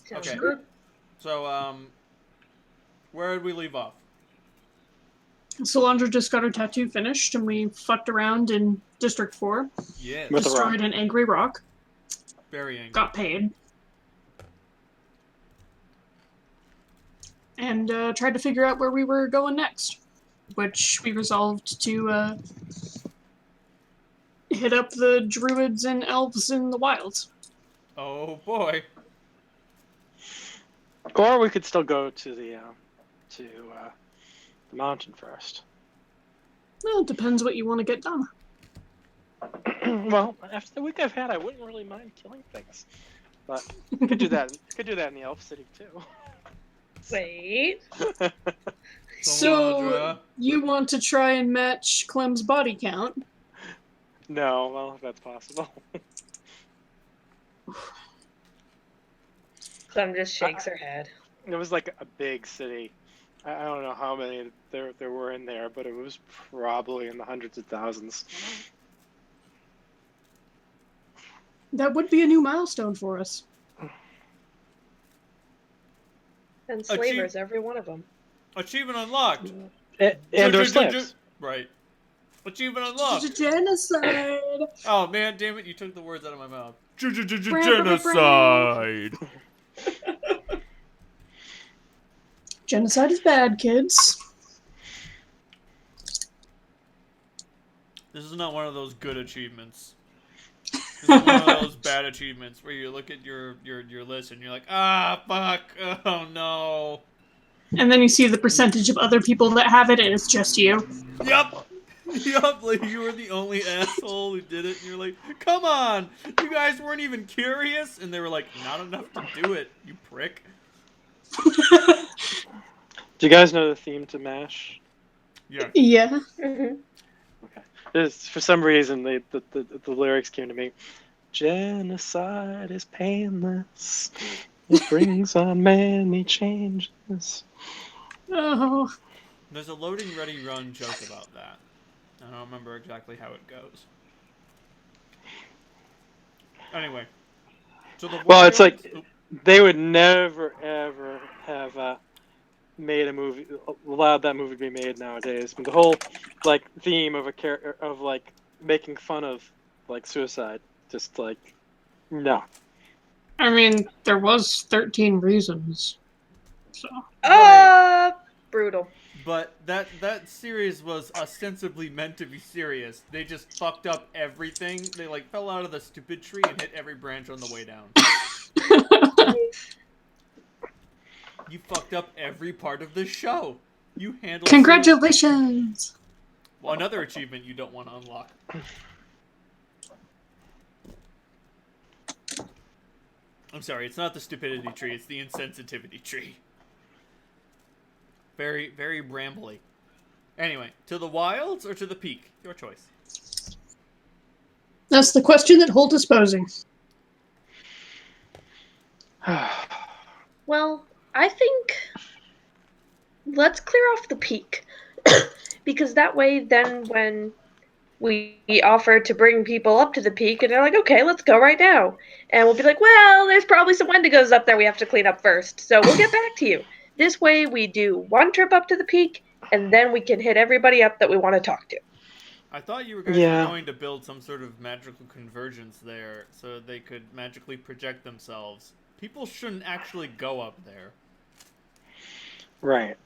Sounds Okay. good. So, where did we leave off? Solandra just got her tattoo finished, and we fucked around in District 4. Yes. With a rock. Destroyed an angry rock. Very angry. Got paid. And tried to figure out where we were going next. Which we resolved to hit up the druids and elves in the wilds. Oh boy. Or we could still go to the mountain first. Well, it depends what you want to get done. Well, after the week I've had, I wouldn't really mind killing things. But we could do that. Could do that in the Elf City too. Wait. So, Solandra. you want to try and match Clem's body count? No, well, if that's possible. Clem just shakes her head. It was like a big city. I don't know how many there were in there, but it was probably in the hundreds of thousands. That would be a new milestone for us. And slavers, every one of them. Achievement unlocked. And or slaves. Right. Achievement unlocked. Genocide! Oh man, damn it! You took the words out of my mouth. Genocide. Genocide is bad, kids. This is not one of those good achievements. This is one of those bad achievements where you look at your list and you're like, ah, fuck, oh no. And then you see the percentage of other people that have it, and it's just you. Yup. Yup, like you were the only asshole who did it, and you're like, come on, you guys weren't even curious, and they were like, not enough to do it, you prick. Do you guys know the theme to MASH? Yeah. Yeah. Mm-hmm. Okay. For some reason, the lyrics came to me. Genocide is painless. It brings on many changes. Oh. There's a loading ready run joke about that. I don't remember exactly how it goes. Anyway. So the Well, it's like Oop. they would never ever have made a movie, allowed that movie to be made nowadays. But the whole like theme of a character of like making fun of like suicide, just like no. I mean, there was 13 reasons. So. Brutal. But that series was ostensibly meant to be serious. They just fucked up everything. They like fell out of the stupid tree and hit every branch on the way down. You fucked up every part of the show. You handled. Congratulations! Well, another achievement you don't want to unlock. I'm sorry, it's not the stupidity tree, it's the insensitivity tree. Very, very brambly. Anyway, to the wilds or to the peak? Your choice. That's the question that Holt is posing. Well, I think let's clear off the peak. Because that way, then when we offer to bring people up to the peak, and they're like, okay, let's go right now. And we'll be like, well, there's probably some Wendigos up there we have to clean up first. So we'll get back to you. This way, we do one trip up to the peak, and then we can hit everybody up that we want to talk to. I thought you guys were going to build some sort of magical convergence there so they could magically project themselves. People shouldn't actually go up there. Right.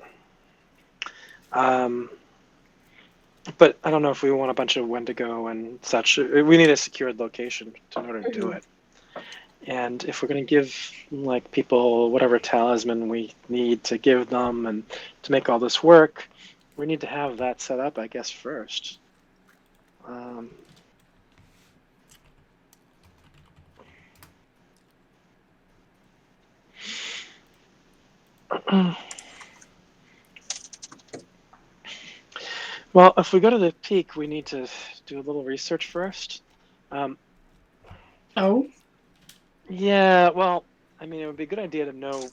But I don't know if we want a bunch of Wendigo and such. We need a secured location in order to do it. And if we're going to give like people whatever talisman we need to give them and to make all this work, we need to have that set up, I guess, first. Well, if we go to the peak, we need to do a little research first. Oh? Yeah, well, I mean, it would be a good idea to know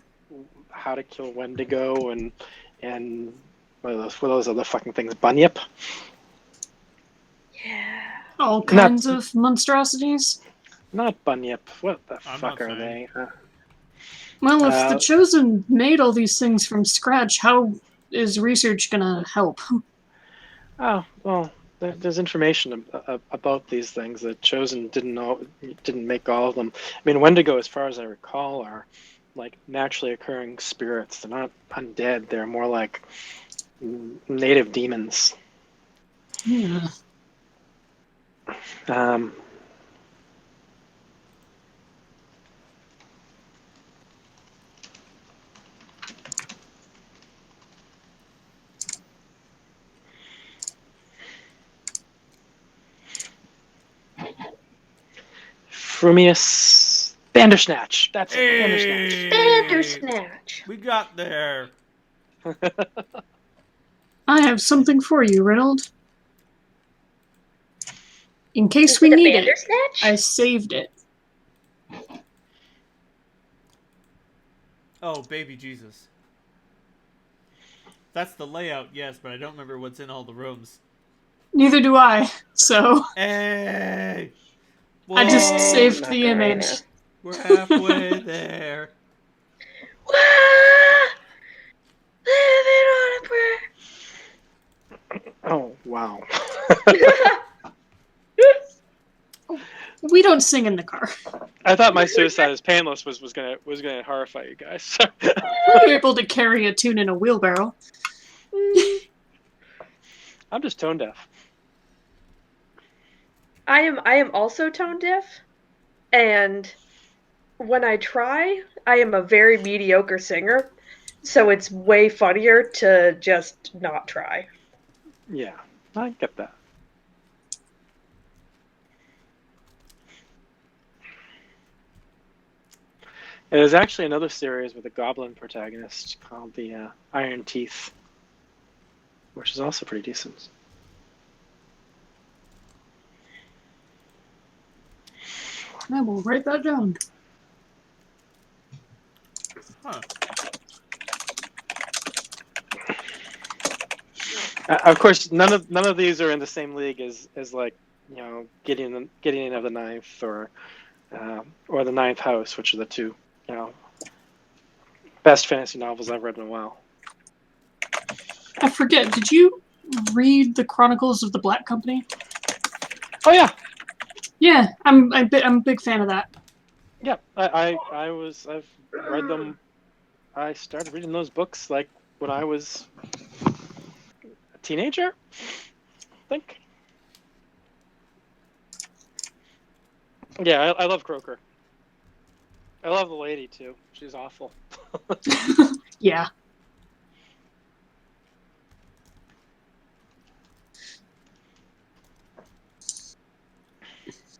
how to kill Wendigo and what are those other fucking things? Bunyip? Yeah. All kinds of monstrosities? Not Bunyip. What the I'm fuck not are saying. they? Well, if the Chosen made all these things from scratch, how is research gonna help? Oh, well, there's information about these things that Chosen didn't make all of them. I mean, Wendigo, as far as I recall, are like naturally occurring spirits. They're not undead. They're more like native demons. Yeah. Um, Frumius Bandersnatch. That's it. Bandersnatch. Bandersnatch. We got there. I have something for you, Reynold. In case Is we it a need it, Bandersnatch? I saved it. Oh, baby Jesus. That's the layout, yes, but I don't remember what's in all the rooms. Neither do I, so Hey! I just Whoa! saved the Macarena. image. We're halfway there. Wah! Living on a prayer. Oh, wow. We don't sing in the car. I thought my suicide is painless was gonna horrify you guys. We're able to carry a tune in a wheelbarrow. I'm just tone deaf. I am also tone deaf, and when I try, I am a very mediocre singer, so it's way funnier to just not try. Yeah, I get that. There's actually another series with a goblin protagonist called the Iron Teeth, which is also pretty decent. I will write that down. Huh. Of course, none of these are in the same league as like Gideon of the Ninth or the Ninth House, which are the two best fantasy novels I've read in a while. I forget, did you read the Chronicles of the Black Company? Oh yeah, Yeah, I'm a big fan of that. yeah. I've read them. I started reading those books like when I was a teenager, I think. Yeah, I love Croker. I love the lady too. She's awful. Yeah.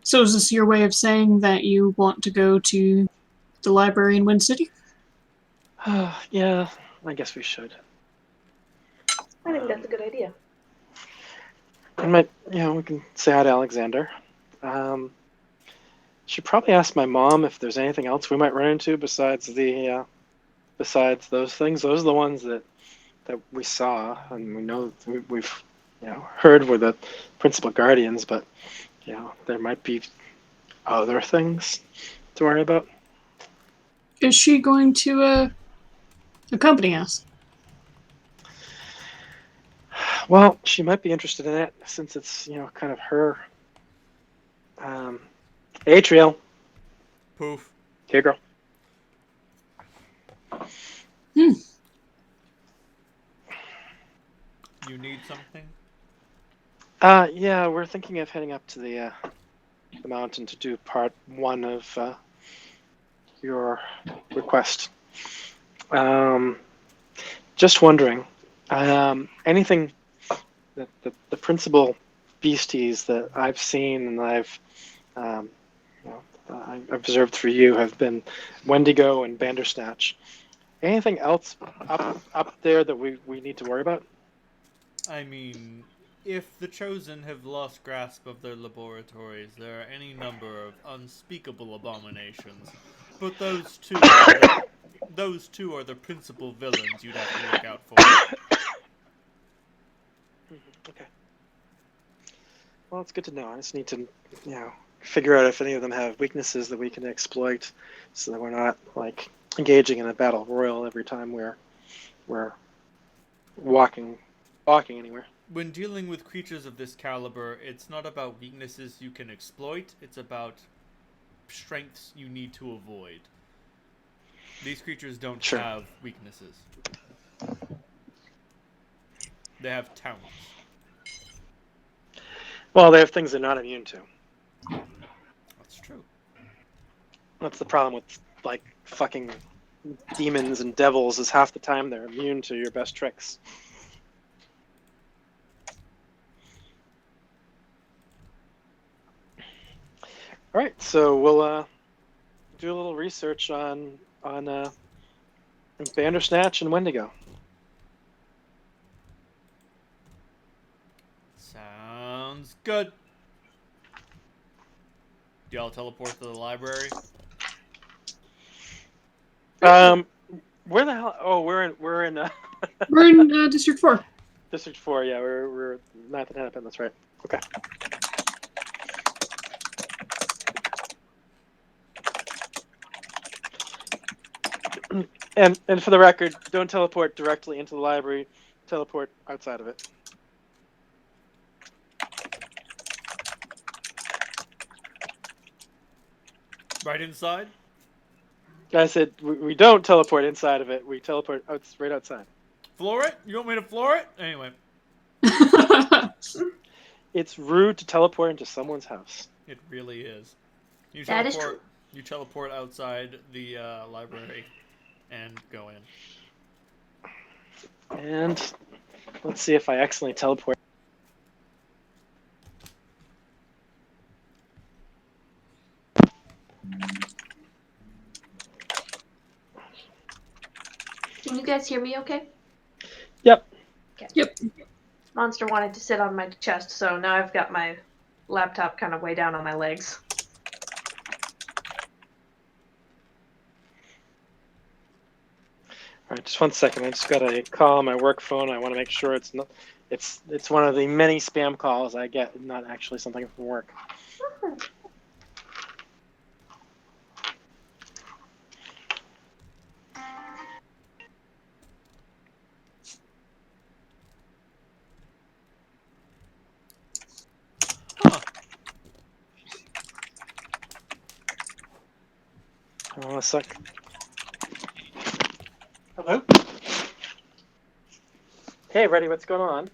So is this your way of saying that you want to go to the library in Wind City? Yeah, I guess we should. I think that's a good idea. We can say hi to Alexander. Should probably ask my mom if there's anything else we might run into besides those things. Those are the ones that we saw, and we know we've heard were the principal guardians, but there might be other things to worry about. Is she going to accompany us? Well, she might be interested in it since it's kind of her. Atriel, Poof. here, girl. Hmm. You need something? Yeah, we're thinking of heading up to the mountain to do part one of your request. Just wondering, anything that the principal beasties that I've seen and I've observed for you have been Wendigo and Bandersnatch. Anything else up there that we need to worry about? I mean, if the Chosen have lost grasp of their laboratories, there are any number of unspeakable abominations. But those two are the principal villains you'd have to look out for. Okay. Well, it's good to know. I just need to, figure out if any of them have weaknesses that we can exploit, so that we're not like engaging in a battle royal every time we're walking anywhere. When dealing with creatures of this caliber, it's not about weaknesses you can exploit, it's about strengths you need to avoid. These creatures don't Sure. have weaknesses. They have talents. Well, they have things they're not immune to. That's true. That's the problem with like fucking demons and devils is half the time they're immune to your best tricks. All right, so we'll do a little research on Bandersnatch and Wendigo. Sounds good. Do y'all teleport to the library? Where the hell? Oh, we're in We're in District 4. District 4. Yeah, we're not that happen. That's right. Okay. And for the record, don't teleport directly into the library. Teleport outside of it. Right inside? I said we don't teleport inside of it. We teleport right outside. Floor it? You want me to floor it? Anyway. It's rude to teleport into someone's house. It really is. You That is teleport, you teleport outside the library and go in. And let's see if I accidentally teleport. Can you guys hear me okay? Yep. Okay. Yep. Monster wanted to sit on my chest, so now I've got my laptop kind of way down on my legs. All right, just 1 second. I just got a call on my work phone. I want to make sure it's not. It's one of the many spam calls I get, not actually something from work. Huh. Hold on a sec. Hello? Hey, Reddy, what's going on?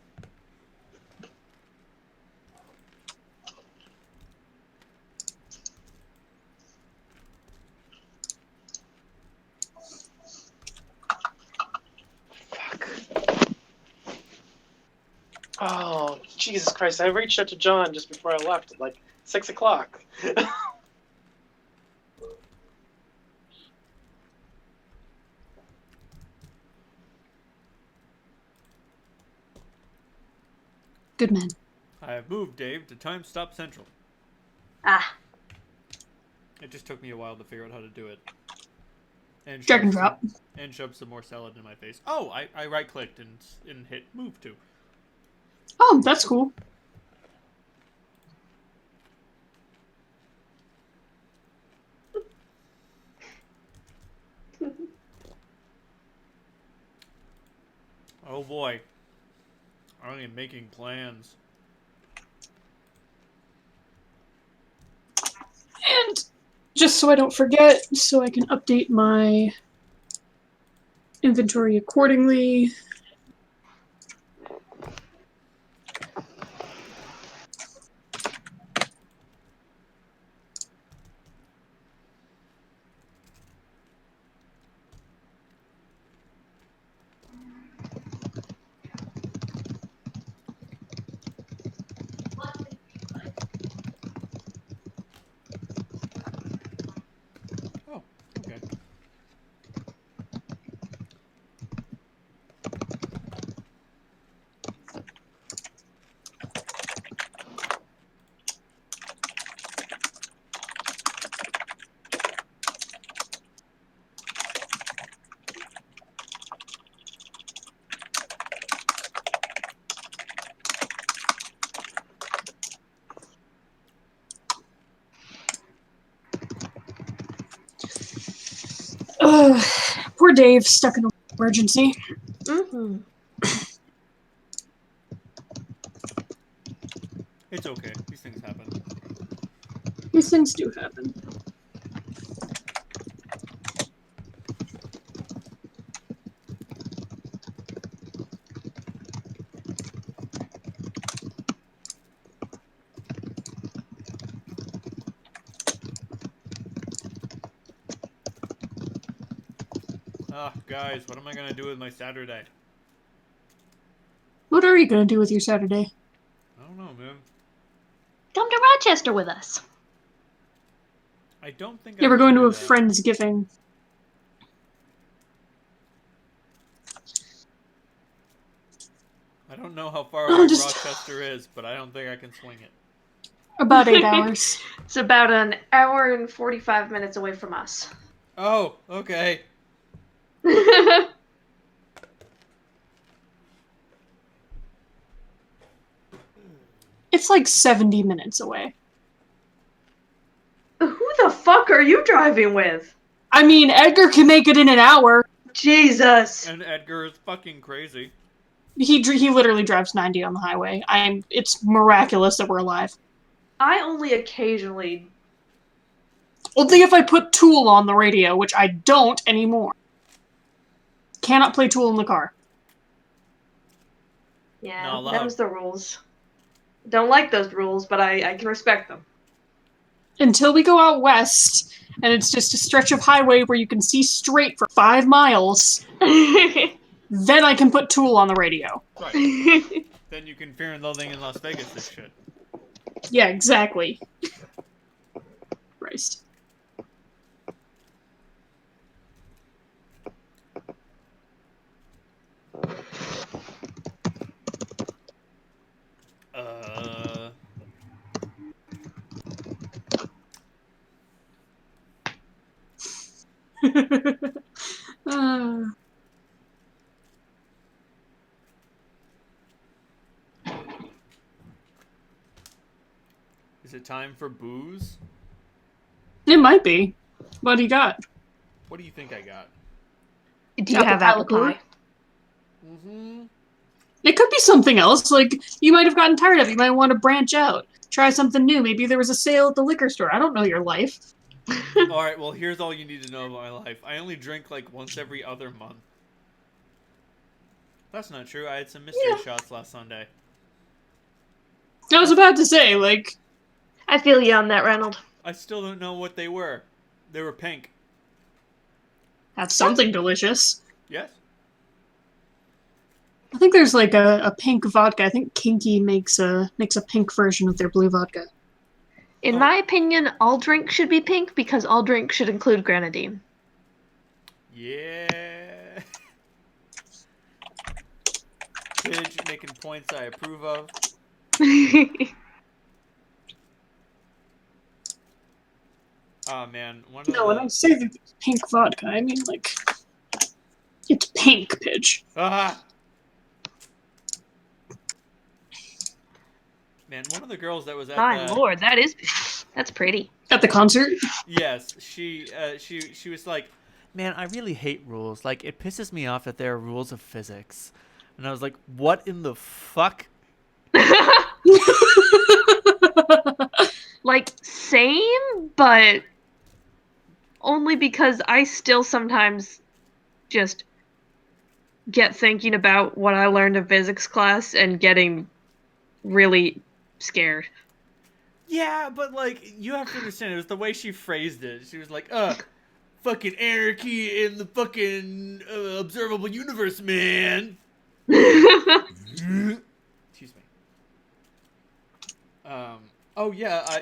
Fuck. Oh, Jesus Christ. I reached out to John just before I left at like 6 o'clock. Good man. I have moved Dave to Time Stop Central. Ah, It just took me a while to figure out how to do it. And Drag and shove drop. and shove some more salad in my face. Oh, I right clicked and hit move to. Oh, that's cool. Oh boy. I am making plans. And just so I don't forget, so I can update my inventory accordingly. Oh, okay. Poor Dave, stuck in an emergency. Mm-hmm. It's okay. These things happen. These things do happen. Ah, guys, what am I gonna do with my Saturday? What are you gonna do with your Saturday? I don't know, man. Come to Rochester with us. I don't think Yeah, I we're can going to do a that. Friendsgiving. I don't know how far I'll away just- Rochester is, but I don't think I can swing it. About 8 hours. It's about an hour and 45 minutes away from us. Oh, okay. It's like 70 minutes away. Who the fuck are you driving with? I mean, Edgar can make it in an hour. Jesus. And Edgar is fucking crazy. He literally drives 90 on the highway. It's miraculous that we're alive. I only occasionally. Only if I put Tool on the radio, which I don't anymore. Cannot play Tool in the car. Yeah, Not allowed. them's the rules. Don't like those rules, but I can respect them. Until we go out west, and it's just a stretch of highway where you can see straight for 5 miles, then I can put Tool on the radio. Right. Then you can Fear and Loathing in Las Vegas this shit. Yeah, exactly. Christ. uh, Is it time for booze? it might be. What do you got? What do you think I got? Do you have apple pie? Mm-hmm. It could be something else. Like, you might have gotten tired of it. You might want to branch out. Try something new. Maybe there was a sale at the liquor store. I don't know your life. Alright, well, here's all you need to know about my life. I only drink like once every other month. That's not true. I had some mystery shots last Sunday. I was about to say, like, I feel you on that, Reynolds. I still don't know what they were. They were pink. that's something delicious. Yes? I think there's like a pink vodka. I think Kinky makes a pink version of their blue vodka. In my opinion, all drink should be pink because all drink should include grenadine. Yeah. Pidge making points I approve of. Oh man, one of No, when I say that it's pink vodka, I mean like it's pink, Pidge. Ah! Man, one of the girls that was at My the... lord, that's pretty. At the concert? Yes, she was like, man, I really hate rules. Like, it pisses me off that there are rules of physics. And I was like, what in the fuck? Like, same, but only because I still sometimes just get thinking about what I learned in physics class and getting really scared. Yeah, but like, you have to understand, it was the way she phrased it. She was like, fucking anarchy in the fucking observable universe, man. Excuse me. Oh yeah,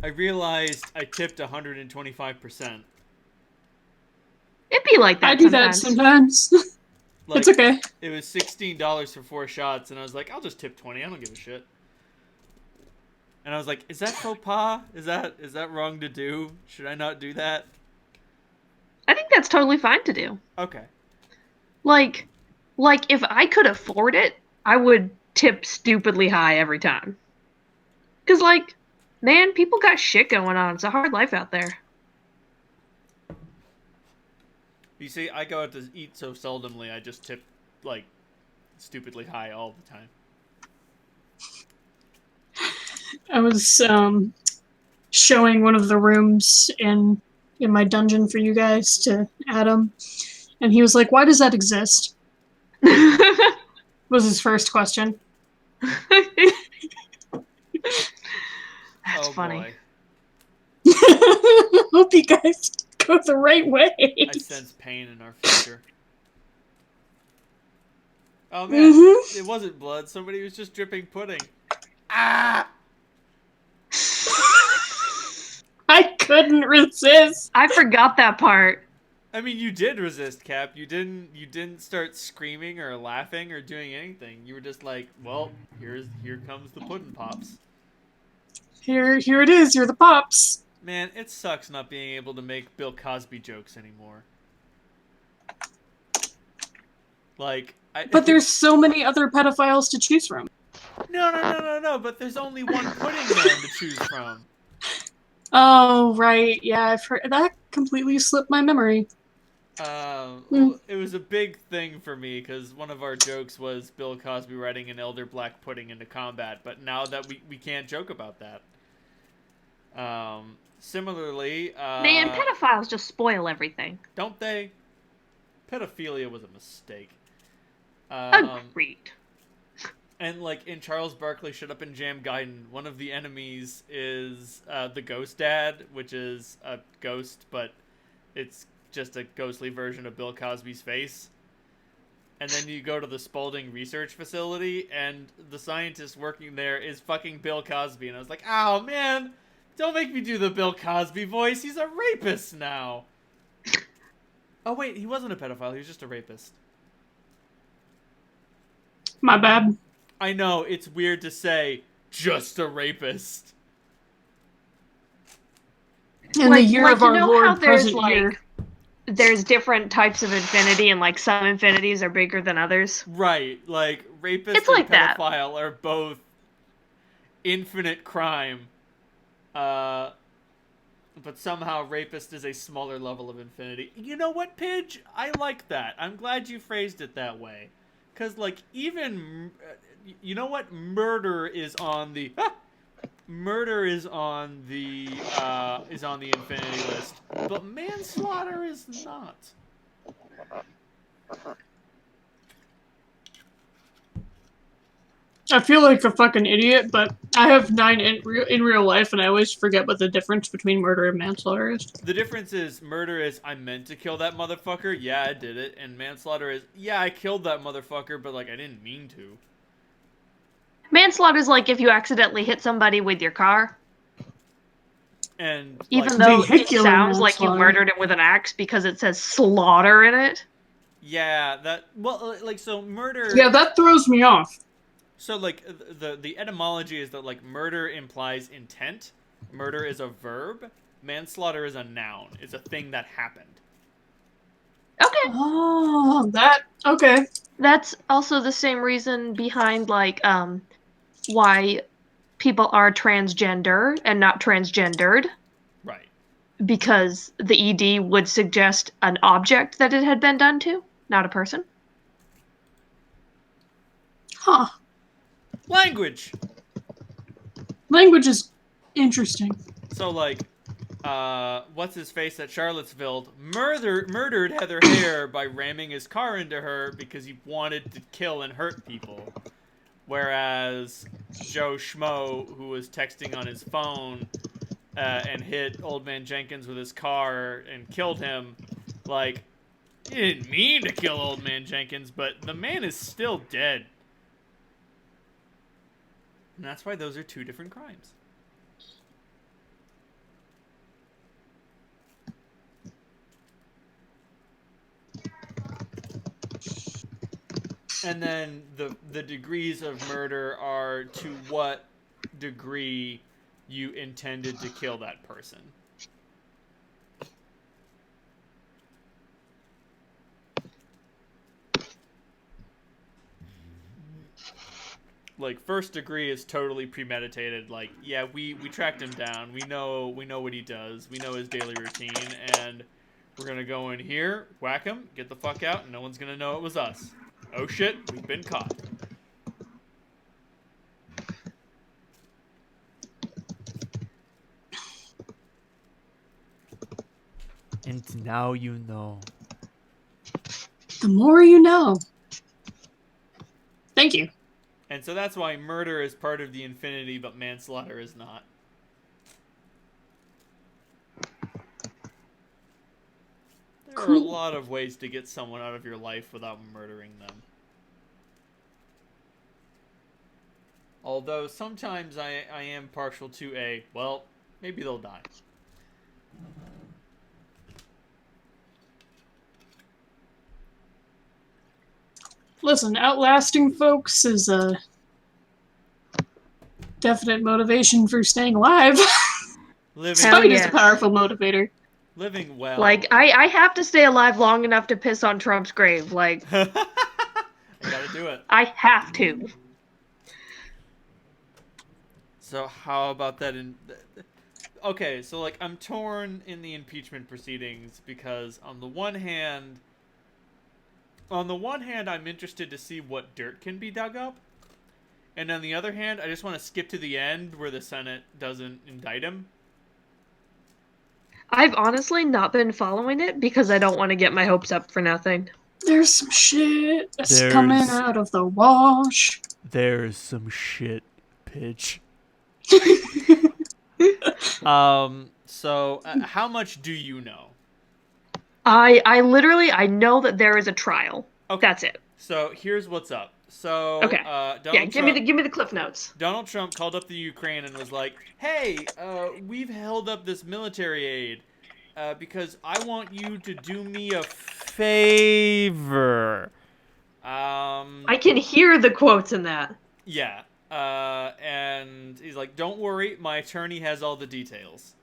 I realized I tipped 125%. It'd be like that I do sometimes. that sometimes. Like, It's okay. It was $16 for 4 shots, and I was like, I'll just tip 20. I don't give a shit. And I was like, is that faux pas? Is that wrong to do? Should I not do that? I think that's totally fine to do. Okay. Like if I could afford it, I would tip stupidly high every time. 'Cause like, man, people got shit going on. It's a hard life out there. You see, I go out to eat so seldomly, I just tip, like, stupidly high all the time. I was showing one of the rooms in my dungeon for you guys to Adam, and he was like, "Why does that exist?" Was his first question. That's funny. Boy. Hope you guys go the right way. I sense pain in our future. Oh man, It wasn't blood. Somebody was just dripping pudding. Ah! I couldn't resist. I forgot that part. I mean, you did resist, Cap. You didn't start screaming or laughing or doing anything. You were just like, well, here comes the pudding pops. Here it is. You're the pops. Man, it sucks not being able to make Bill Cosby jokes anymore. Like, But there's so many other pedophiles to choose from. No, but there's only one pudding man to choose from. Oh, right. Yeah, I've heard that. Completely slipped my memory. Well, it was a big thing for me because one of our jokes was Bill Cosby riding an elder black pudding into combat, but now that we can't joke about that. Similarly, Man, pedophiles just spoil everything. don't they? Pedophilia was a mistake. Agreed. And like in Charles Barkley Shut Up and Jam Gaiden, one of the enemies is the Ghost Dad, which is a ghost, but it's just a ghostly version of Bill Cosby's face. And then you go to the Spaulding Research Facility, and the scientist working there is fucking Bill Cosby. And I was like, oh man, don't make me do the Bill Cosby voice. He's a rapist now. Oh wait, he wasn't a pedophile. He was just a rapist. My bad. I know, it's weird to say, just a rapist. In the year of our Lord, present year. There's different types of infinity, and like some infinities are bigger than others. Right, like rapist It's and like that. pedophile are both infinite crime. But somehow rapist is a smaller level of infinity. You know what, Pidge? I like that. I'm glad you phrased it that way. Cause like even you know what? Murder is on the infinity list, but manslaughter is not. I feel like a fucking idiot, but I have 9 in real life, and I always forget what the difference between murder and manslaughter is. The difference is murder is I meant to kill that motherfucker, yeah I did it, and manslaughter is yeah I killed that motherfucker, but like I didn't mean to. Manslaughter is like if you accidentally hit somebody with your car. And Even like, though it Vehicular sounds like you manslaughter. murdered it with an axe because it says slaughter in it. yeah, that well like so murder. Yeah, that throws me off. So like the etymology is that like murder implies intent, murder is a verb, manslaughter is a noun. It's a thing that happened. Okay. Oh, that okay. That's also the same reason behind like why people are transgender and not transgendered, Right. because the ED would suggest an object that it had been done to, not a person. Huh. Language. Language is interesting. So like what's his face at Charlottesville murdered Heather Hare by ramming his car into her because he wanted to kill and hurt people. Whereas Joe Schmo, who was texting on his phone and hit Old Man Jenkins with his car and killed him, like, he didn't mean to kill Old Man Jenkins, but the man is still dead. And that's why those are two different crimes. And then the degrees of murder are to what degree you intended to kill that person. Like first degree is totally premeditated. Like, yeah, we tracked him down. We know what he does. We know his daily routine. And We're gonna go in here, whack him, get the fuck out, and no one's gonna know it was us. Oh shit, we've been caught. And now you know. The more you know. Thank you. And so that's why murder is part of the infinity, but manslaughter is not. There are a lot of ways to get someone out of your life without murdering them. Although sometimes I am partial to well, maybe they'll die. Listen, outlasting folks is a definite motivation for staying alive. Spite is a powerful motivator. Living well. Like, I have to stay alive long enough to piss on Trump's grave. Like, I gotta do it. I have to. So how about that okay, so like I'm torn in the impeachment proceedings because on the one hand I'm interested to see what dirt can be dug up. And on the other hand, I just want to skip to the end where the Senate doesn't indict him. I've honestly not been following it because I don't want to get my hopes up for nothing. There's some shit that's coming out of the wash. There's some shit, bitch. So how much do you know? I literally know that there is a trial. Okay. That's it. So here's what's up. So okay. Give me the cliff notes. Donald Trump called up the Ukraine and was like, "Hey, we've held up this military aid because I want you to do me a favor." I can hear the quotes in that. Yeah. And he's like, "Don't worry, my attorney has all the details."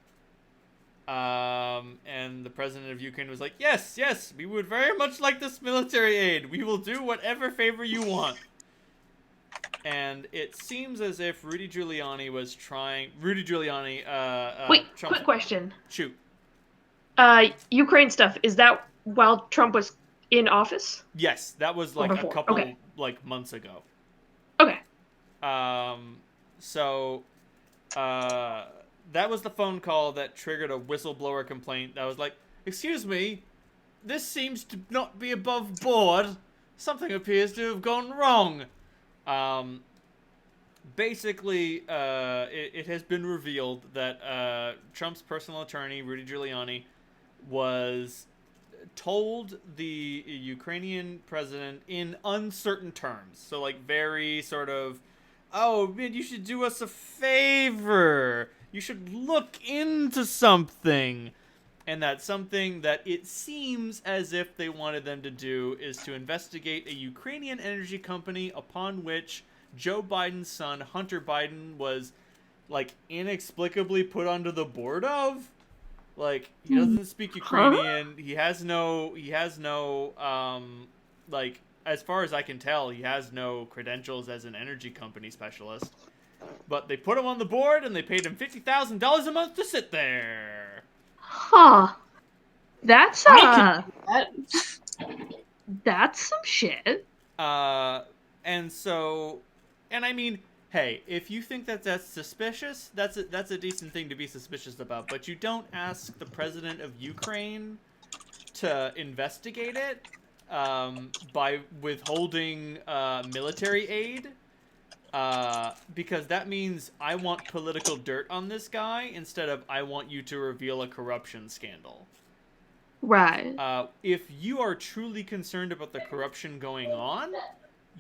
And the president of Ukraine was like, yes, we would very much like this military aid. We will do whatever favor you want. And it seems as if Rudy Giuliani was trying... Wait, quick question. Shoot. Ukraine stuff, is that while Trump was in office? Yes, that was like a couple months ago. Okay. That was the phone call that triggered a whistleblower complaint that was like, "Excuse me, this seems to not be above board. Something appears to have gone wrong." Basically, it has been revealed that Trump's personal attorney, Rudy Giuliani, was told the Ukrainian president in uncertain terms. So, like, very sort of, "Oh, man, you should do us a favor. You should look into something." And that's something that it seems as if they wanted them to do is to investigate a Ukrainian energy company upon which Joe Biden's son, Hunter Biden, was, like, inexplicably put onto the board of. Like, he doesn't speak Ukrainian. He has no, like, as far as I can tell, he has no credentials as an energy company specialist. But they put him on the board, and they paid him $50,000 a month to sit there. Huh. That's, that's some shit. And so, and I mean, hey, if you think that that's suspicious, that's a decent thing to be suspicious about. But you don't ask the president of Ukraine to investigate it by withholding military aid. Because that means I want political dirt on this guy instead of I want you to reveal a corruption scandal. Right. If you are truly concerned about the corruption going on,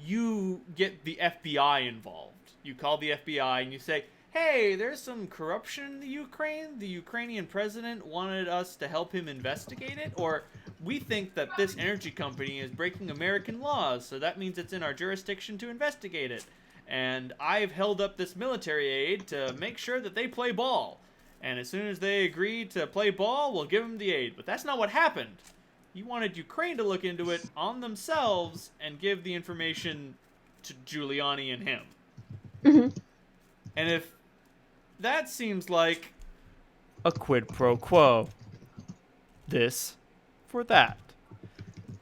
you get the FBI involved. You call the FBI and you say, "Hey, there's some corruption in the Ukraine. The Ukrainian president wanted us to help him investigate it, or we think that this energy company is breaking American laws, so that means it's in our jurisdiction to investigate it. And I've held up this military aid to make sure that they play ball. And as soon as they agree to play ball, we'll give them the aid." But that's not what happened. You wanted Ukraine to look into it on themselves and give the information to Giuliani and him. Mm-hmm. And if that seems like a quid pro quo, this for that.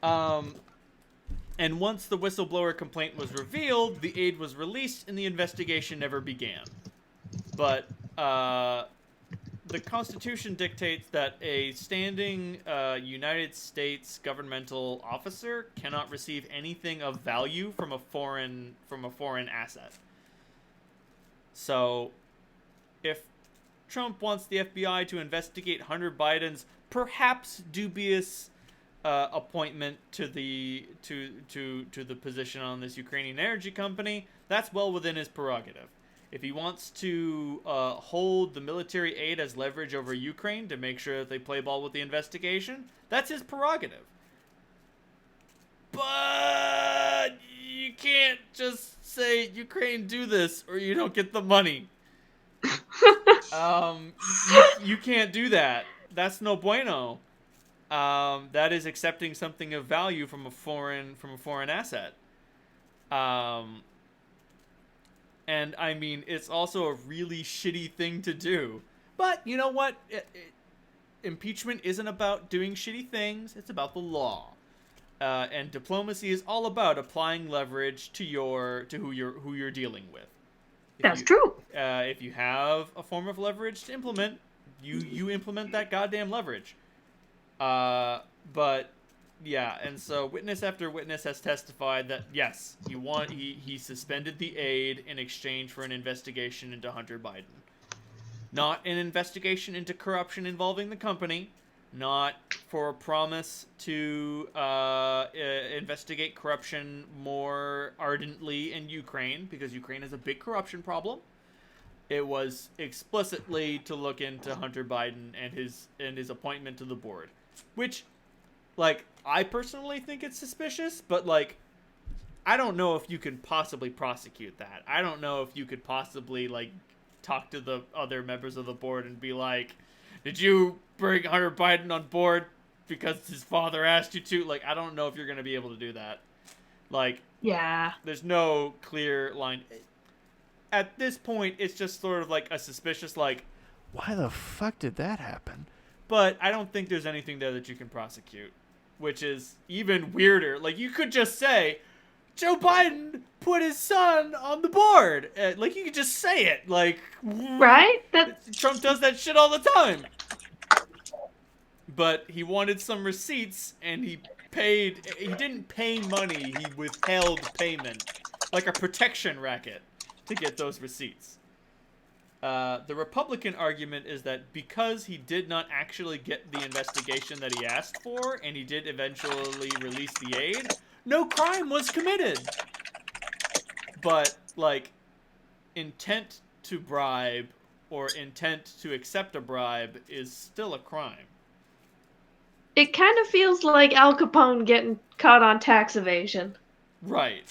And once the whistleblower complaint was revealed, the aid was released and the investigation never began. But the Constitution dictates that a standing United States governmental officer cannot receive anything of value from a foreign asset. So, if Trump wants the FBI to investigate Hunter Biden's perhaps dubious appointment to the position on this Ukrainian energy company, that's well within his prerogative. If he wants to hold the military aid as leverage over Ukraine to make sure that they play ball with the investigation, that's his prerogative. But you can't just say, Ukraine, do this, or you don't get the money. You can't do that. That's no bueno. That is accepting something of value from a foreign asset. And I mean, it's also a really shitty thing to do. But you know what? Impeachment isn't about doing shitty things. It's about the law. And diplomacy is all about applying leverage to who you're dealing with. That's true. If you have a form of leverage to implement, you implement that goddamn leverage. But yeah, and so witness after witness has testified that yes, he suspended the aid in exchange for an investigation into Hunter Biden. Not an investigation into corruption involving the company, not for a promise to investigate corruption more ardently in Ukraine, because Ukraine has a big corruption problem. It was explicitly to look into Hunter Biden and his appointment to the board, which, like, I personally think it's suspicious, but, like, I don't know if you can possibly prosecute that. I don't know if you could possibly, like, talk to the other members of the board and be like, did you bring Hunter Biden on board because his father asked you to? Like, I don't know if you're going to be able to do that. Like, Yeah. there's no clear line. At this point, it's just sort of like a suspicious, like, why the fuck did that happen? But I don't think there's anything there that you can prosecute, which is even weirder. Like, you could just say, Joe Biden put his son on the board. Like, you could just say it. Like, Right? Trump does that shit all the time. But he wanted some receipts, and he didn't pay money, he withheld payment. Like a protection racket to get those receipts. The Republican argument is that because he did not actually get the investigation that he asked for, and he did eventually release the aid, no crime was committed. But, like, intent to bribe or intent to accept a bribe is still a crime. It kind of feels like Al Capone getting caught on tax evasion. Right.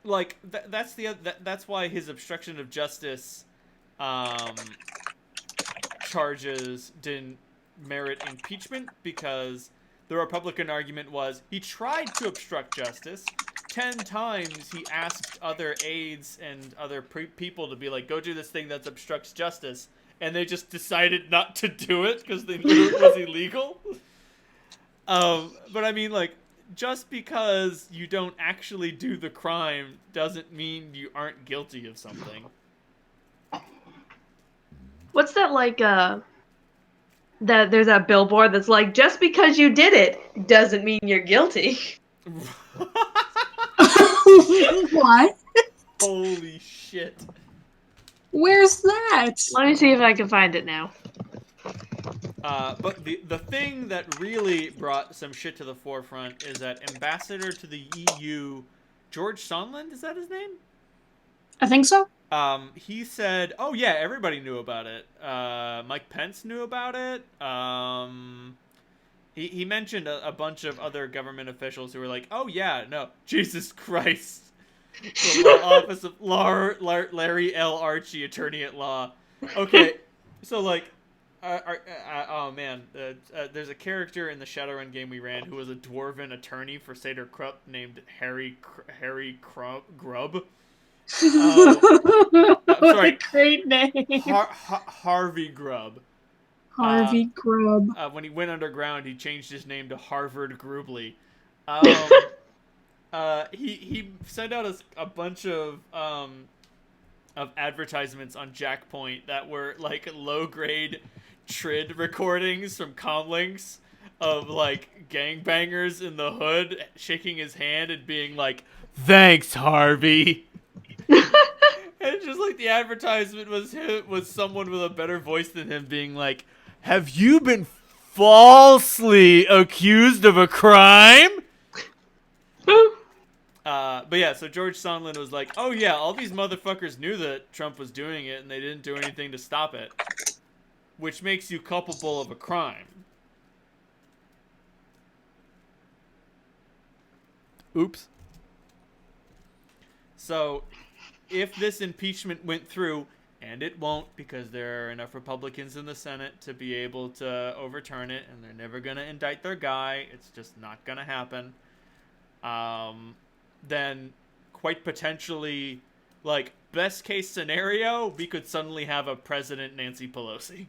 Like, that's why his obstruction of justice charges didn't merit impeachment, because the Republican argument was he tried to obstruct justice. 10 times he asked other aides and other people to be like, go do this thing that obstructs justice, and they just decided not to do it because they knew it was illegal. But I mean, like, just because you don't actually do the crime doesn't mean you aren't guilty of something. What's that, like, there's that billboard that's like, just because you did it doesn't mean you're guilty. What? Holy shit. Where's that? Let me see if I can find it now. But the thing that really brought some shit to the forefront is that Ambassador to the EU, George Sondland, is that his name? I think so. He said, oh yeah, everybody knew about it. Mike Pence knew about it. He mentioned a bunch of other government officials who were like, oh yeah, no, Jesus Christ. The Office of Larry L. Archie, Attorney at Law. Okay, so like, oh man, there's a character in the Shadowrun game we ran who was a dwarven attorney for Seder Krupp named Harry Grubb. What sorry. a great name. Harvey Grubb. Harvey Grubb. When he went underground, he changed his name to Harvard Grubly. He sent out a bunch of advertisements on Jackpoint that were like low grade trid recordings from comlinks of like gangbangers in the hood shaking his hand and being like, "Thanks, Harvey." And just like the advertisement was someone with a better voice than him being like, "Have you been falsely accused of a crime?" But yeah, so George Sondland was like, "Oh yeah, all these motherfuckers knew that Trump was doing it and they didn't do anything to stop it, which makes you culpable of a crime." Oops. So, if this impeachment went through, and it won't because there are enough Republicans in the Senate to be able to overturn it, and they're never going to indict their guy, it's just not going to happen, then quite potentially, like, best case scenario, we could suddenly have a President Nancy Pelosi.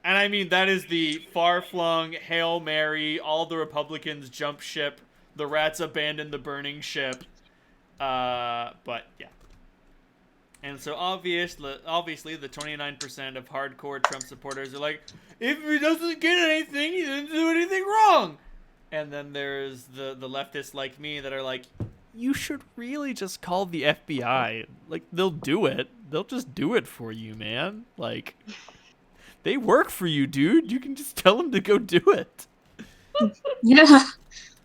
And I mean, that is the far-flung Hail Mary, all the Republicans jump ship, the rats abandon the burning ship. But, yeah. And so, obviously, the 29% of hardcore Trump supporters are like, if he doesn't get anything, he didn't do anything wrong. And then there's the leftists like me that are like, you should really just call the FBI. Like, they'll do it. They'll just do it for you, man. Like, they work for you, dude. You can just tell them to go do it. Yeah.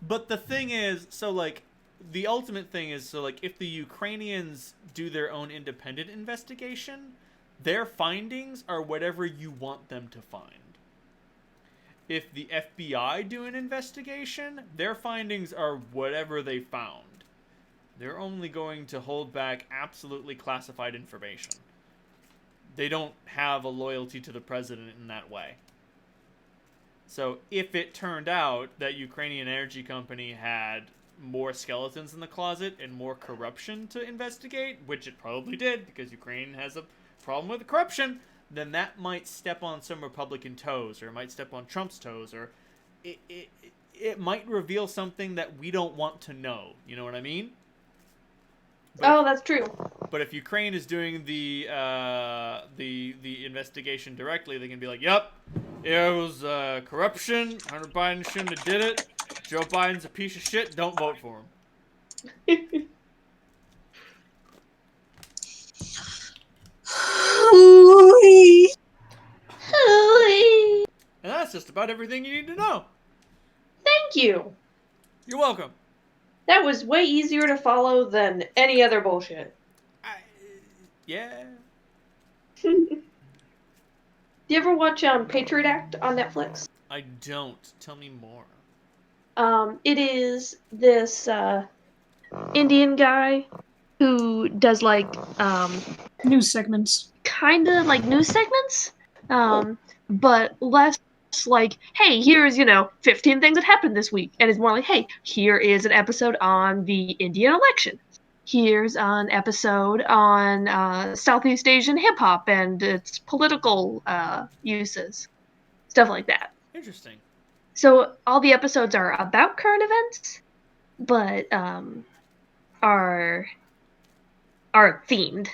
But the thing is, so, like, the ultimate thing is, so, like, if the Ukrainians do their own independent investigation, their findings are whatever you want them to find. If the FBI do an investigation, their findings are whatever they found. They're only going to hold back absolutely classified information. They don't have a loyalty to the president in that way. So if it turned out that Ukrainian Energy Company had more skeletons in the closet and more corruption to investigate, which it probably did because Ukraine has a problem with corruption, then that might step on some Republican toes, or it might step on Trump's toes, or it might reveal something that we don't want to know. You know what I mean? Oh, that's true. But if Ukraine is doing the investigation directly, they can be like, "Yep, it was corruption. Hunter Biden shouldn't have did it. Joe Biden's a piece of shit. Don't vote for him." And that's just about everything you need to know. Thank you. You're welcome. That was way easier to follow than any other bullshit. Yeah. Do you ever watch Patriot Act on Netflix? I don't. Tell me more. It is this Indian guy who does like News segments. kind of like news segments, but less like, hey, here's 15 things that happened this week, and it's more like, hey, here is an episode on the Indian election. Here's an episode on Southeast Asian hip hop and its political uses, stuff like that. Interesting. So all the episodes are about current events, but are themed,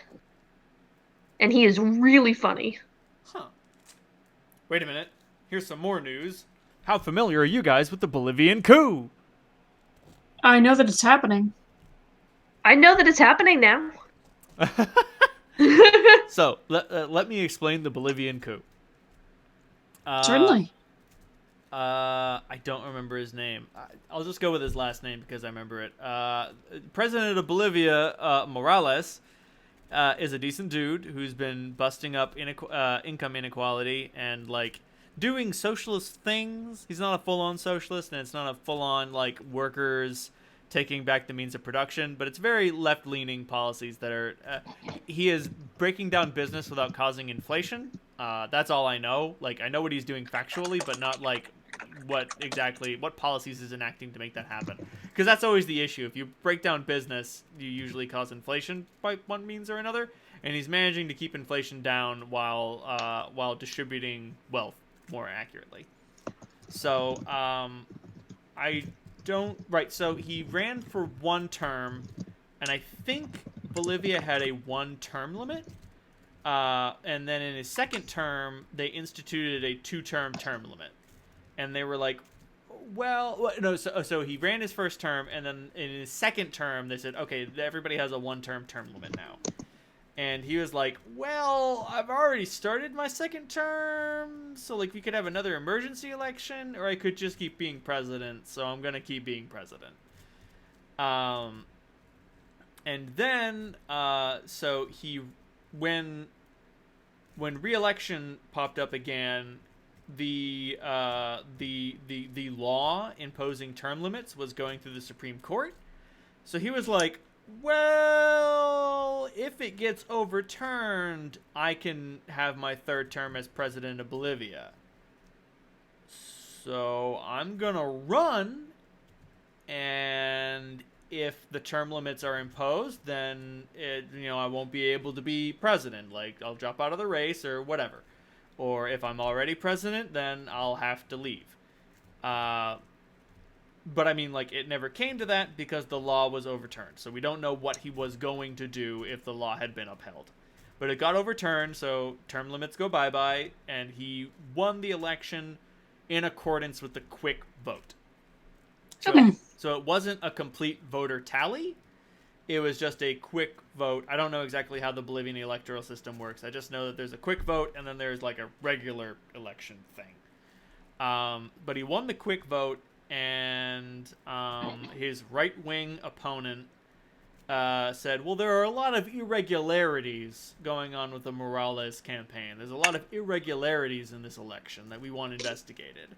and he is really funny. Huh. Wait a minute. Here's some more news. How familiar are you guys with the Bolivian coup? I know that it's happening. I know that it's happening now. So, let me explain the Bolivian coup. Certainly. I don't remember his name. I'll just go with his last name because I remember it. President of Bolivia, Morales, is a decent dude who's been busting up income inequality and, like, doing socialist things. He's not a full-on socialist, and it's not a full-on, like, workers taking back the means of production, but it's very left-leaning policies that are... he is breaking down business without causing inflation. That's all I know. Like, I know what he's doing factually, but not, like, what policies is enacting to make that happen. Because that's always the issue. If you break down business, you usually cause inflation by one means or another. And he's managing to keep inflation down while distributing wealth more accurately. So I don't right. So he ran for 1 term, and I think Bolivia had a 1-term limit. And then in his second term, they instituted a 2-term term limit. And they were like, well, no, so he ran his first term, and then in his second term, they said, okay, everybody has a 1-term term limit now. And he was like, well, I've already started my second term, so, like, we could have another emergency election, or I could just keep being president, so I'm going to keep being president. And then, so he, when re-election popped up again, the law imposing term limits was going through the Supreme Court. So he was like, well, if it gets overturned, I can have my 3rd term as president of Bolivia. So I'm gonna run, and if the term limits are imposed, then I won't be able to be president. Like, I'll drop out of the race or whatever. Or if I'm already president, then I'll have to leave. But I mean, like, it never came to that because the law was overturned. So we don't know what he was going to do if the law had been upheld. But it got overturned, so term limits go bye-bye, and he won the election in accordance with the quick vote. So it wasn't a complete voter tally. It was just a quick vote. I don't know exactly how the Bolivian electoral system works. I just know that there's a quick vote, and then there's, like, a regular election thing. But he won the quick vote, and his right-wing opponent said, well, there are a lot of irregularities going on with the Morales campaign. There's a lot of irregularities in this election that we want investigated.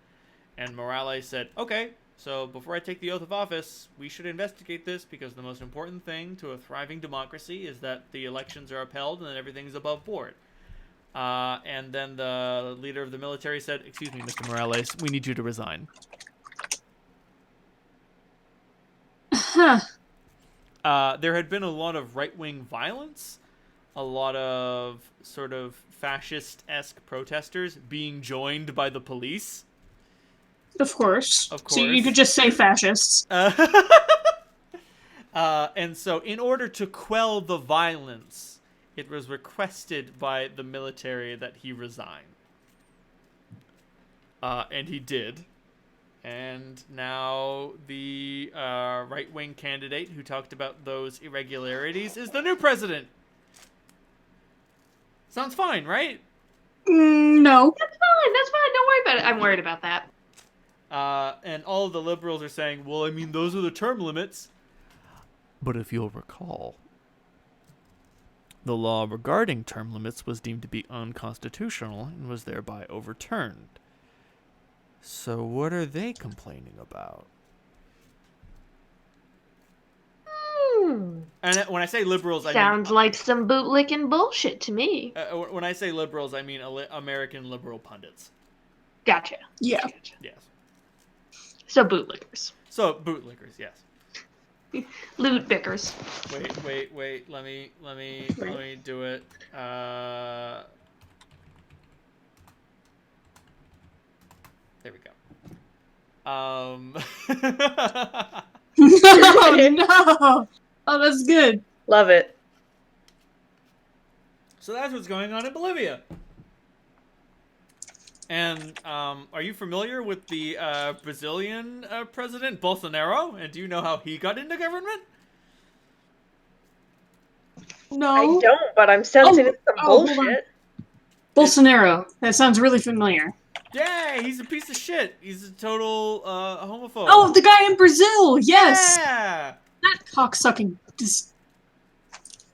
And Morales said, okay, so before I take the oath of office, we should investigate this because the most important thing to a thriving democracy is that the elections are upheld and that everything's above board. And then the leader of the military said, excuse me, Mr. Morales, we need you to resign. Huh. There had been a lot of right-wing violence, a lot of sort of fascist-esque protesters being joined by the police. Of course. Of course. So you could just say fascists. And so in order to quell the violence, it was requested by the military that he resign. And he did. And now the right-wing candidate who talked about those irregularities is the new president. Sounds fine, right? No. That's fine. Don't worry about it. I'm worried about that. And all of the liberals are saying, well, I mean, those are the term limits. But if you'll recall, the law regarding term limits was deemed to be unconstitutional and was thereby overturned. So what are they complaining about? And when I say liberals, Sounds like some bootlicking bullshit to me. when I say liberals, I mean American liberal pundits. Gotcha. Yeah. Gotcha. Yes. So bootlickers. So bootlickers, yes. Loot bickers. Wait. Let me do it. There we go. No. Oh, that's good. Love it. So that's what's going on in Bolivia. And are you familiar with the Brazilian president, Bolsonaro? And do you know how he got into government? No. I don't, but I'm sensing it's some hold on. bullshit. Bolsonaro. That sounds really familiar. Yeah, he's a piece of shit. He's a total homophobe. Oh, the guy in Brazil. Yes. Yeah. That cocksucking.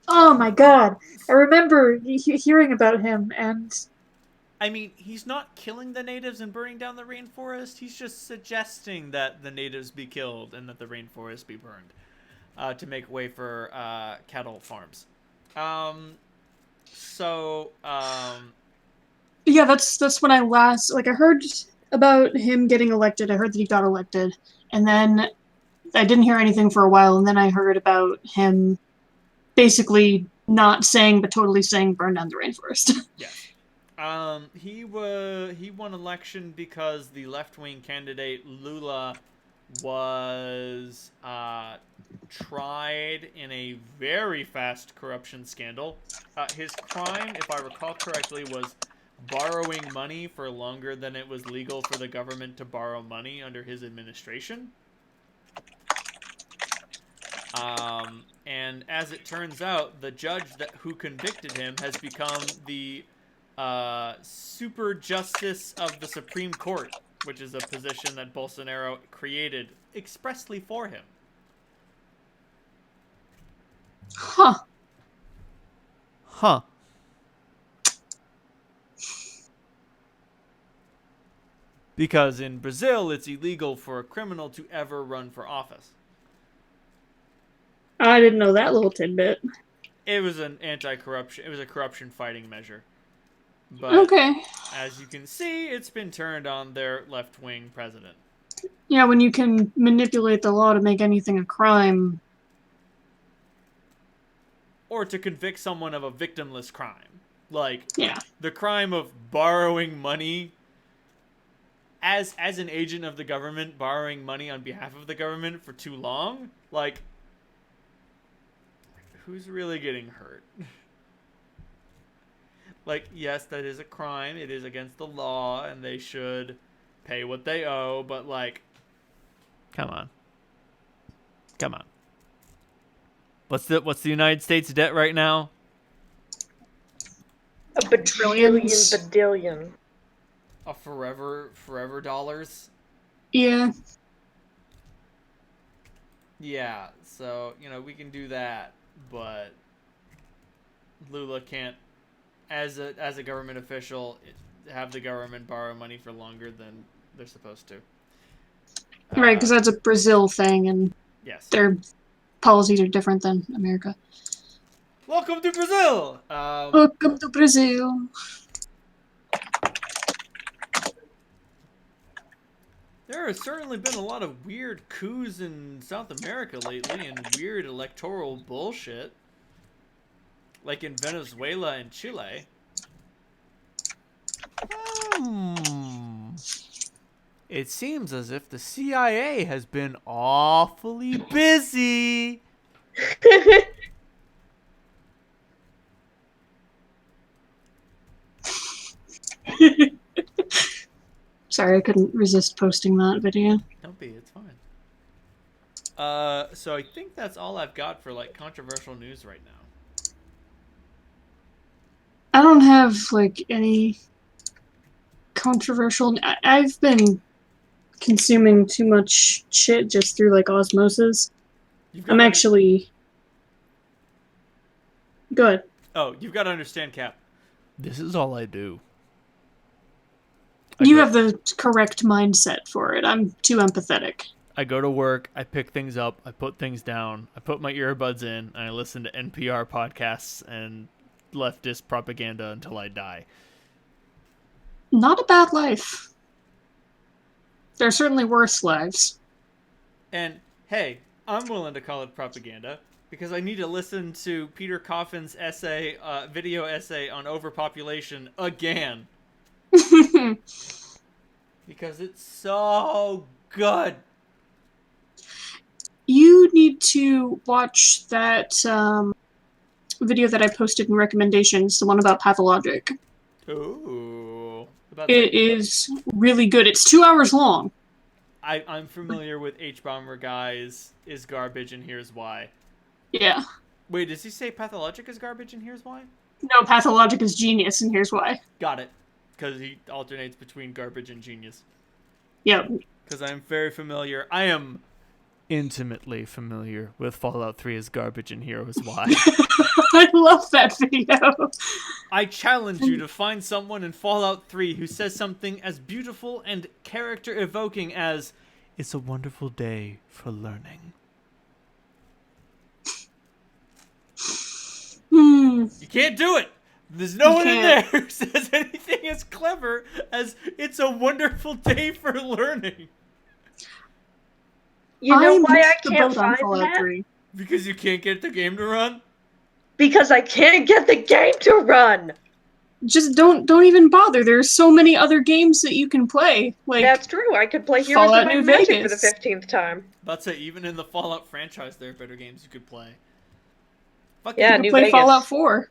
Oh my god. I remember hearing about him, and I mean, he's not killing the natives and burning down the rainforest. He's just suggesting that the natives be killed and that the rainforest be burned to make way for cattle farms. Yeah, that's when I last I heard about him getting elected. I heard that he got elected, and then I didn't hear anything for a while, and then I heard about him basically not saying but totally saying burn down the rainforest. Yes. He won election because the left-wing candidate Lula was tried in a very fast corruption scandal. His crime, if I recall correctly, was borrowing money for longer than it was legal for the government to borrow money under his administration. And as it turns out, the judge who convicted him has become the super justice of the Supreme Court, which is a position that Bolsonaro created expressly for him. Huh. Huh. Because in Brazil, it's illegal for a criminal to ever run for office. I didn't know that little tidbit. It was an anti-corruption. It was a corruption-fighting measure. But Okay. as you can see, it's been turned on their left-wing president. Yeah, when you can manipulate the law to make anything a crime. Or to convict someone of a victimless crime. Like, Yeah. the crime of borrowing money as an agent of the government, borrowing money on behalf of the government for too long. Like, who's really getting hurt? Like, yes, that is a crime. It is against the law, and they should pay what they owe, but, like, come on. Come on. What's the United States debt right now? A bajillion badillion. A forever dollars? Yeah. Yeah, so, we can do that, but Lula can't, as a government official, have the government borrow money for longer than they're supposed to. Right, because that's a Brazil thing, and yes, their policies are different than America. Welcome to Brazil! Welcome to Brazil. There has certainly been a lot of weird coups in South America lately, and weird electoral bullshit. Like in Venezuela and Chile. It seems as if the CIA has been awfully busy. Sorry, I couldn't resist posting that video. Don't be, it's fine. So I think that's all I've got for, like, controversial news right now. I don't have, like, any controversial... I've been consuming too much shit just through, like, osmosis. I'm actually... Good. Oh, you've got to understand, Cap. This is all I do. You have the correct mindset for it. I'm too empathetic. I go to work, I pick things up, I put things down, I put my earbuds in, and I listen to NPR podcasts and leftist propaganda until I die. Not a bad life. There are certainly worse lives. And, hey, I'm willing to call it propaganda, because I need to listen to Peter Coffin's video essay on overpopulation again. Because it's so good. You need to watch that video that I posted in recommendations, the one about pathologic. Ooh. It is really good. It's 2 hours long. I'm familiar with H-Bomber Guy's Is Garbage and Here's Why. Yeah. Wait, does he say Pathologic is garbage and here's why? No, pathologic is genius, and here's why. Got it. Because he alternates between garbage and genius. Yep. Because I'm very familiar. I am intimately familiar with Fallout 3 is garbage and here's why. I love that video. I challenge you to find someone in Fallout 3 who says something as beautiful and character-evoking as, "It's a wonderful day for learning." You can't do it! There's no You one in can't- there who says anything as clever as "It's a wonderful day for learning." You know why I missed the can't boat on find Fallout that? 3. Because you can't get the game to run? Because I can't get the game to run. Just don't even bother. There's so many other games that you can play. Like, That's true. I could play Heroes Fallout of Might and New Magic for the Vegas. 15th time. About to say, even in the Fallout franchise, there are better games you could play. Fuck Yeah, you it. can New play Vegas. Fallout 4.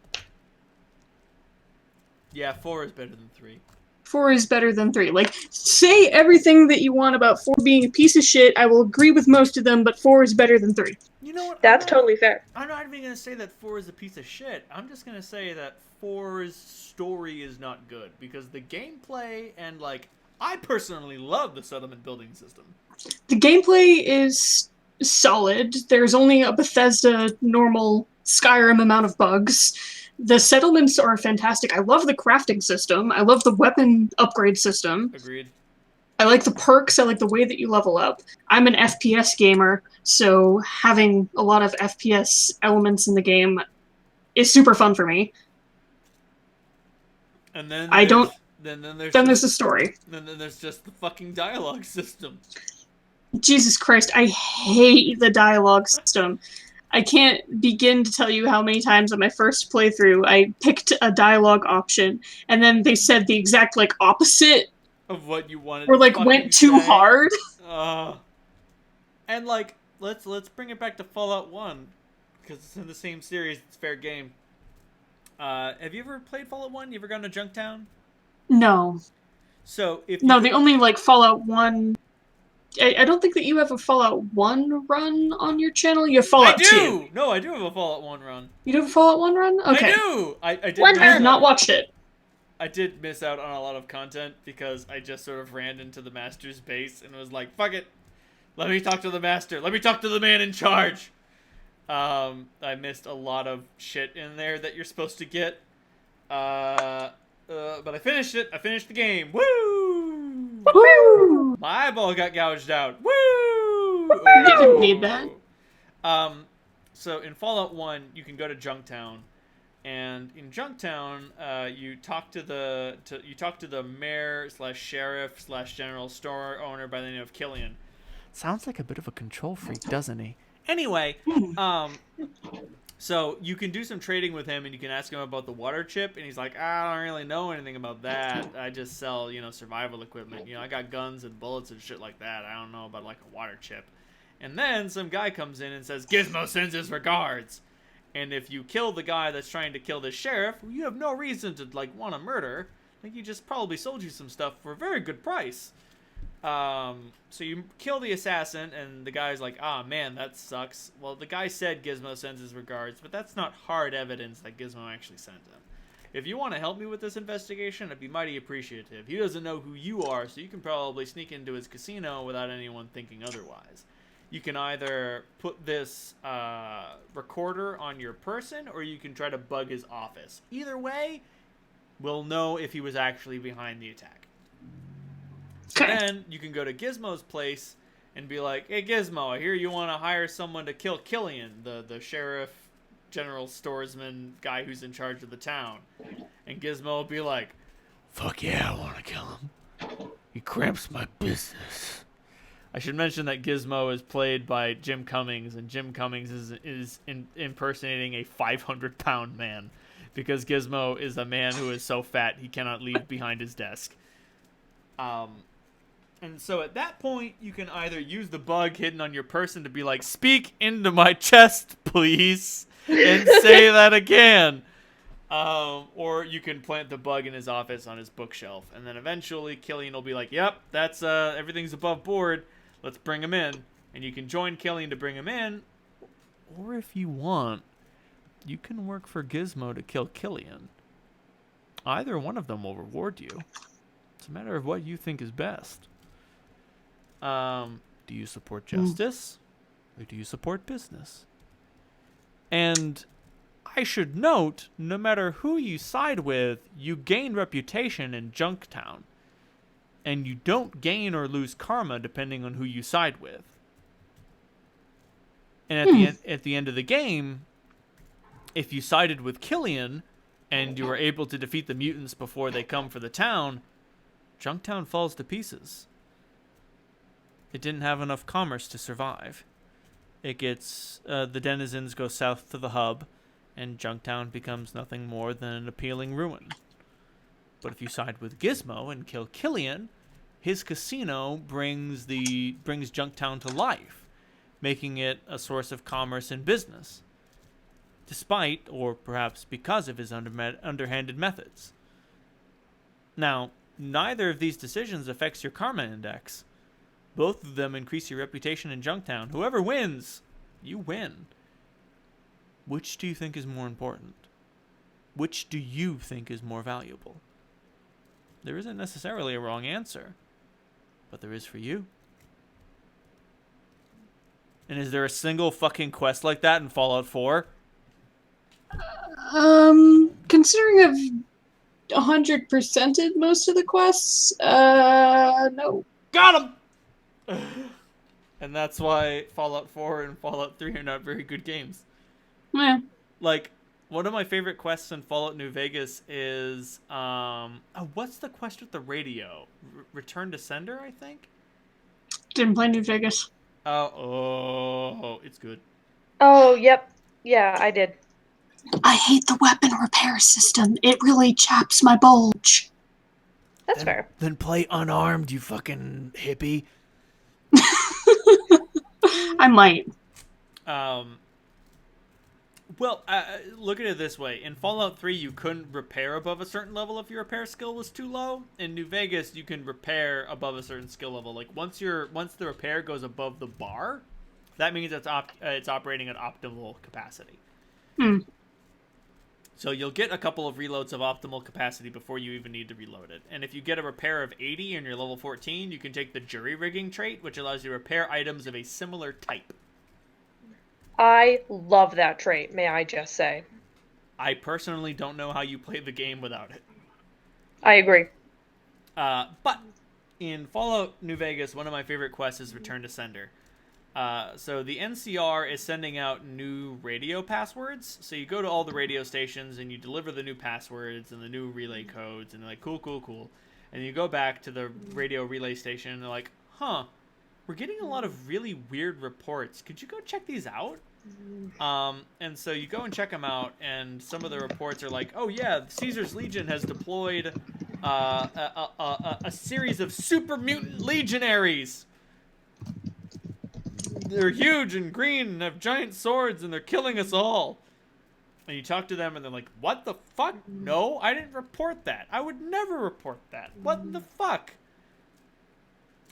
Yeah, 4 is better than 3. 4 is better than 3. Like, say everything that you want about 4 being a piece of shit. I will agree with most of them, but 4 is better than 3. You know what? That's totally fair. I'm not even going to say that 4 is a piece of shit. I'm just going to say that 4's story is not good. Because the gameplay and, like, I personally love the settlement building system. The gameplay is solid. There's only a Bethesda normal Skyrim amount of bugs. The settlements are fantastic. I love the crafting system. I love the weapon upgrade system. Agreed. I like the perks. I like the way that you level up. I'm an FPS gamer, so having a lot of FPS elements in the game is super fun for me. And then I don't- Then Then there's there's the story. just the fucking dialogue system. Jesus Christ, I hate the dialogue system. I can't begin to tell you how many times on my first playthrough I picked a dialogue option, and then they said the exact, like, opposite, Of what you wanted or, to like, fucking went too say. hard. And like, let's bring it back to Fallout 1, because it's in the same series. It's fair game. Have you ever played Fallout 1? You ever gone to Junktown? No. So if No, you the only, like, Fallout 1... I don't think that you have a Fallout 1 run on your channel. You have Fallout 2. I do! No, I do have a Fallout 1 run. You do have a Fallout 1 run? Okay. I do! I did One miss I have run. out- not watched it. I did miss out on a lot of content because I just sort of ran into the master's base and was like, fuck it. Let me talk to the master. Let me talk to the man in charge. I missed a lot of shit in there that you're supposed to get. But I finished it. I finished the game. Woo! Woo! My eyeball got gouged out. Woo! Didn't need that. So in Fallout 1, you can go to Junktown, and in Junktown, you talk to the mayor / sheriff / general store owner by the name of Killian. Sounds like a bit of a control freak, doesn't he? Anyway, so you can do some trading with him, and you can ask him about the water chip, and he's like, I don't really know anything about that. I just sell, survival equipment. I got guns and bullets and shit like that. I don't know about, like, a water chip. And then some guy comes in and says, Gizmo sends his regards. And if you kill the guy that's trying to kill the sheriff, who you have no reason to, like, want to murder, like, he just probably sold you some stuff for a very good price. So you kill the assassin, and the guy's like, ah, man, that sucks. Well, the guy said Gizmo sends his regards, but that's not hard evidence that Gizmo actually sent him. If you want to help me with this investigation, I'd be mighty appreciative. He doesn't know who you are, so you can probably sneak into his casino without anyone thinking otherwise. You can either put this recorder on your person, or you can try to bug his office. Either way, we'll know if he was actually behind the attack. So then you can go to Gizmo's place and be like, hey, Gizmo, I hear you want to hire someone to kill Killian, the sheriff, general storesman guy who's in charge of the town. And Gizmo will be like, fuck yeah, I want to kill him. He cramps my business. I should mention that Gizmo is played by Jim Cummings, and Jim Cummings is impersonating a 500-pound man, because Gizmo is a man who is so fat he cannot leave behind his desk. And so at that point, you can either use the bug hidden on your person to be like, speak into my chest, please, and say that again. Or you can plant the bug in his office on his bookshelf. And then eventually Killian will be like, yep, that's everything's above board. Let's bring him in. And you can join Killian to bring him in. Or if you want, you can work for Gizmo to kill Killian. Either one of them will reward you. It's a matter of what you think is best. Do you support justice? Or do you support business? And I should note, no matter who you side with, you gain reputation in Junktown. And you don't gain or lose karma depending on who you side with. And at the end of the game, if you sided with Killian, and you are able to defeat the mutants before they come for the town, Junktown falls to pieces. It didn't have enough commerce to survive. It gets, the denizens go south to the hub, and Junktown becomes nothing more than an appealing ruin. But if you side with Gizmo and kill Killian, his casino brings Junktown to life, making it a source of commerce and business, despite, or perhaps because of his underhanded methods. Now, neither of these decisions affects your karma index. Both of them increase your reputation in Junktown. Whoever wins, you win. Which do you think is more important? Which do you think is more valuable? There isn't necessarily a wrong answer, but there is for you. And is there a single fucking quest like that in Fallout 4? Considering I've 100%ed most of the quests, no. Got him! And that's why Fallout 4 and Fallout 3 are not very good games. Yeah. Like, one of my favorite quests in Fallout New Vegas is, what's the quest with the radio? Return to Sender, I think? Didn't play New Vegas. Oh, it's good. Oh, yep. Yeah, I did. I hate the weapon repair system. It really chaps my bulge. That's fair. Then play Unarmed, you fucking hippie. I might. Well, look at it this way. In Fallout 3, you couldn't repair above a certain level if your repair skill was too low. In New Vegas, you can repair above a certain skill level. Like, once the repair goes above the bar, that means it's operating at optimal capacity. So you'll get a couple of reloads of optimal capacity before you even need to reload it. And if you get a repair of 80 and you're level 14, you can take the jury rigging trait, which allows you to repair items of a similar type. I love that trait, may I just say. I personally don't know how you play the game without it. I agree. But in Fallout New Vegas, one of my favorite quests is Return to Sender. So the NCR is sending out new radio passwords. So you go to all the radio stations and you deliver the new passwords and the new relay codes, and they're like, cool. And you go back to the radio relay station and they're like, we're getting a lot of really weird reports. Could you go check these out? And so you go and check them out, and some of the reports are like, oh yeah, Caesar's Legion has deployed a series of super mutant legionaries. They're huge and green and have giant swords, and they're killing us all. And you talk to them, and they're like, what the fuck? No, I didn't report that. I would never report that. What the fuck?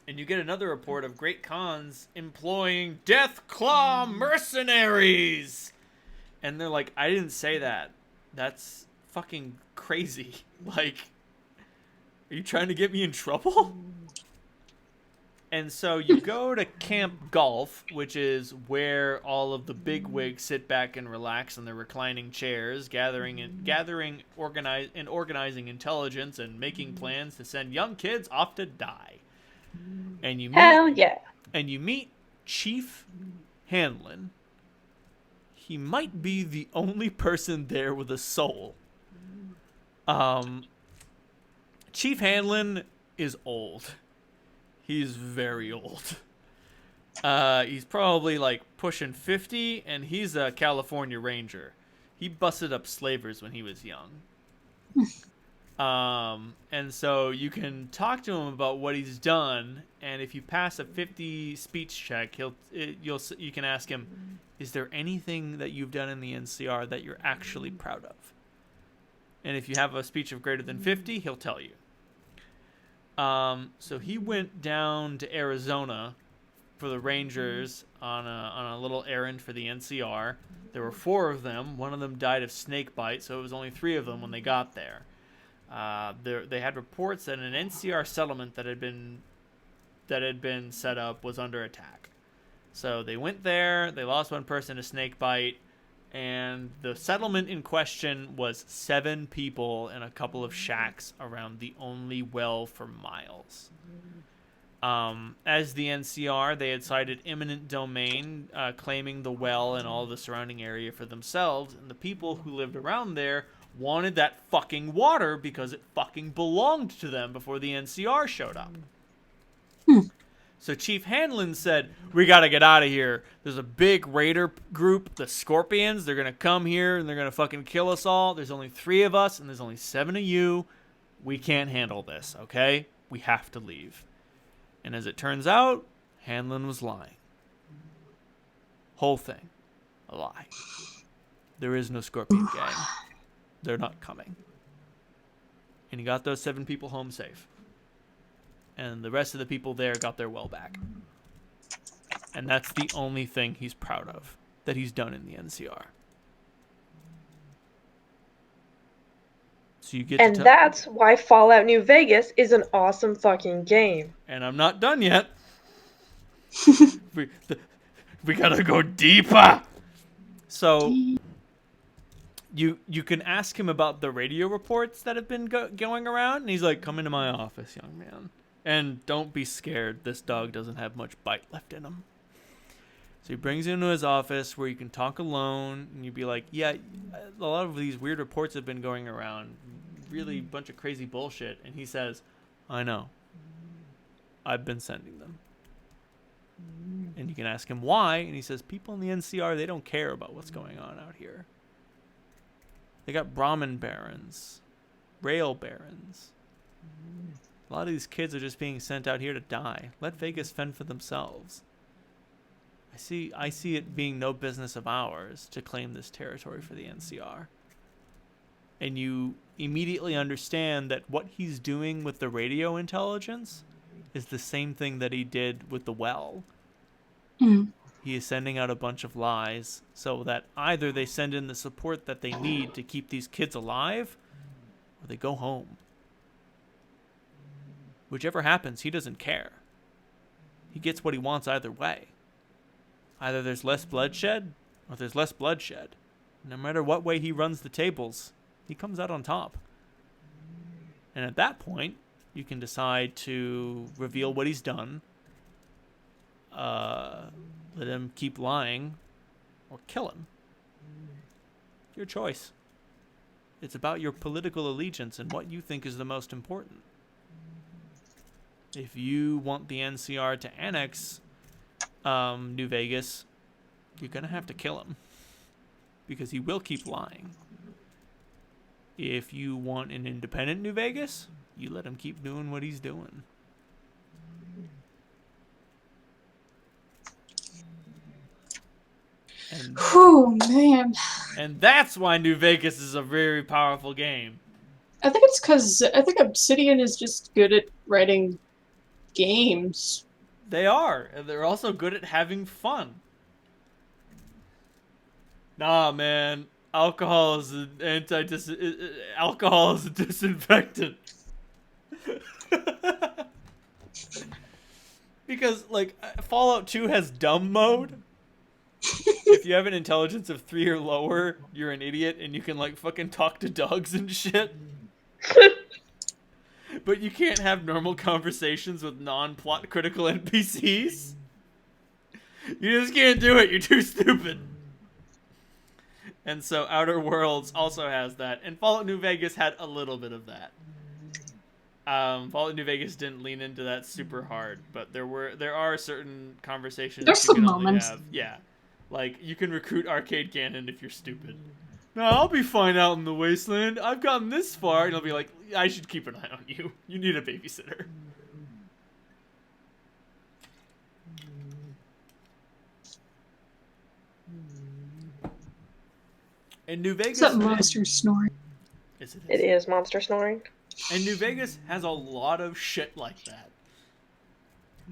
And you get another report of Great Khans employing Deathclaw mercenaries. And they're like, I didn't say that. That's fucking crazy. Like, are you trying to get me in trouble? And so you go to Camp Golf, which is where all of the bigwigs sit back and relax in their reclining chairs, organizing intelligence and making plans to send young kids off to die. And you meet, Hell yeah. And you meet Chief Hanlon. He might be the only person there with a soul. Chief Hanlon is old. He's very old. He's probably like pushing 50, and he's a California Ranger. He busted up slavers when he was young. And so you can talk to him about what he's done, and if you pass a 50 speech check, you can ask him, is there anything that you've done in the NCR that you're actually proud of? And if you have a speech of greater than 50, he'll tell you. So he went down to Arizona for the Rangers on a little errand for the NCR. There were 4 of them. One of them died of snake bite, so it was only 3 of them when they got there. They had reports that an NCR settlement that had been set up was under attack. So they went there. They lost 1 person to snake bite, and the settlement in question was 7 people in a couple of shacks around the only well for miles. As the NCR, they had cited eminent domain, claiming the well and all the surrounding area for themselves, and the people who lived around there wanted that fucking water because it fucking belonged to them before the NCR showed up. So Chief Hanlon said, we gotta get out of here. There's a big raider group, the Scorpions. They're gonna come here and they're gonna fucking kill us all. There's only 3 of us and there's only 7 of you. We can't handle this, okay? We have to leave. And as it turns out, Hanlon was lying. Whole thing. A lie. There is no Scorpion gang. They're not coming. And he got those 7 people home safe. And the rest of the people there got their well back. And that's the only thing he's proud of that he's done in the NCR. So you get And that's why Fallout New Vegas is an awesome fucking game. And I'm not done yet. we gotta go deeper. So you can ask him about the radio reports that have been going around, and he's like, "Come into my office, young man, and don't be scared. This dog doesn't have much bite left in him." So he brings you into his office where you can talk alone, and you'd be like, "Yeah, a lot of these weird reports have been going around, really bunch of crazy bullshit." And he says, "I know. I've been sending them." And you can ask him why, and he says, people in the NCR, they don't care about what's going on out here. They got Brahmin barons, rail barons. A lot of these kids are just being sent out here to die. Let Vegas fend for themselves. I see it being no business of ours to claim this territory for the NCR. And you immediately understand that what he's doing with the radio intelligence is the same thing that he did with the well. He is sending out a bunch of lies so that either they send in the support that they need to keep these kids alive, or they go home. Whichever happens, he doesn't care. He gets what he wants either way. Either there's less bloodshed, or there's less bloodshed. No matter what way he runs the tables, he comes out on top. And at that point, you can decide to reveal what he's done, let him keep lying, or kill him. Your choice. It's about your political allegiance and what you think is the most important. If you want the NCR to annex New Vegas, you're going to have to kill him, because he will keep lying. If you want an independent New Vegas, you let him keep doing what he's doing. Oh man. And that's why New Vegas is a very powerful game. I think it's because I think Obsidian is just good at writing games. They are, and they're also good at having fun. Nah, man, alcohol is alcohol is a disinfectant. Because like Fallout 2 has dumb mode. If you have an intelligence of 3 or lower, you're an idiot and you can like fucking talk to dogs and shit. But you can't have normal conversations with non-plot critical NPCs. You just can't do it. You're too stupid. And so Outer Worlds also has that. And Fallout New Vegas had a little bit of that. Fallout New Vegas didn't lean into that super hard, but there are certain conversations There's you some can only moments. have. Yeah. Like, you can recruit Arcade Gannon if you're stupid. No, I'll be fine out in the wasteland. I've gotten this far. And he'll be like, I should keep an eye on you. You need a babysitter. And New Vegas... What's that monster snoring? Yes, It is monster snoring. And New Vegas has a lot of shit like that.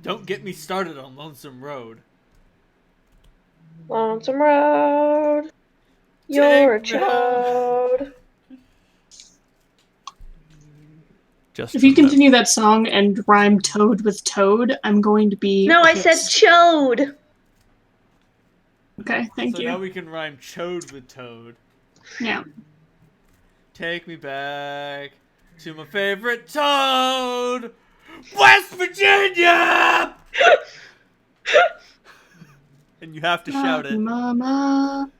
Don't get me started on Lonesome Road. Lonesome Road. You're a chode. If you continue that song and rhyme toad with toad, I'm going to be No, I said pissed. chode. Okay, thank So you. now we can rhyme chode with toad. Yeah. Take me back to my favorite toad, West Virginia! And you have to shout it. Mama.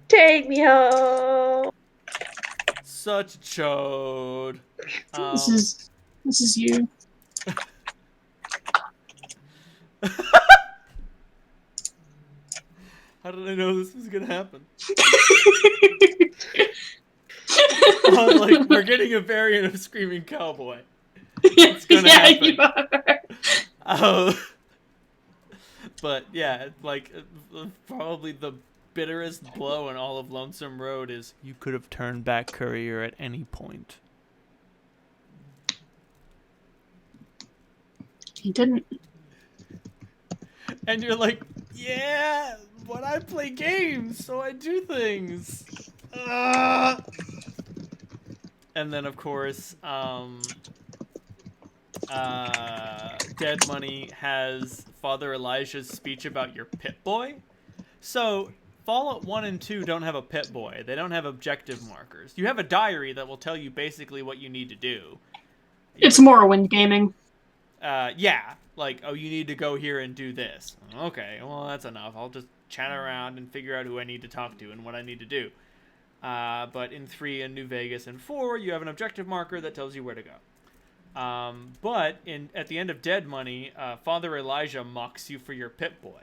Take me home. such a chode. This is you. How did I know this was gonna happen? Oh, like, we're getting a variant of Screaming Cowboy. It's gonna happen. You are. Oh. But yeah, like, probably the bitterest blow in all of Lonesome Road is you could have turned back Courier at any point. He didn't. And you're like, yeah, but I play games, so I do things. And then, of course, Dead Money has Father Elijah's speech about your Pip-Boy. So, Fallout 1 and 2 don't have a Pip-Boy. They don't have objective markers. You have a diary that will tell you basically what you need to do. It's Morrowind gaming. Yeah. Like, oh, you need to go here and do this. Okay, well, that's enough. I'll just chat around and figure out who I need to talk to and what I need to do. But in 3 and New Vegas and 4, you have an objective marker that tells you where to go. But at the end of Dead Money, Father Elijah mocks you for your Pip-Boy.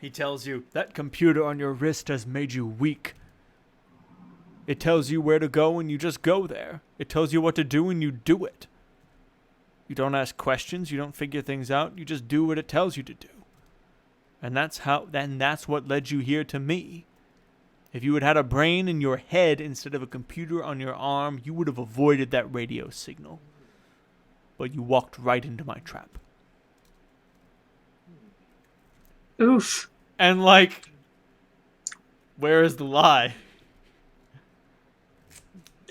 He tells you, that computer on your wrist has made you weak. It tells you where to go and you just go there. It tells you what to do and you do it. You don't ask questions, you don't figure things out, you just do what it tells you to do. And that's what led you here to me. If you had a brain in your head instead of a computer on your arm, you would have avoided that radio signal. But you walked right into my trap. Oof. And like, where is the lie?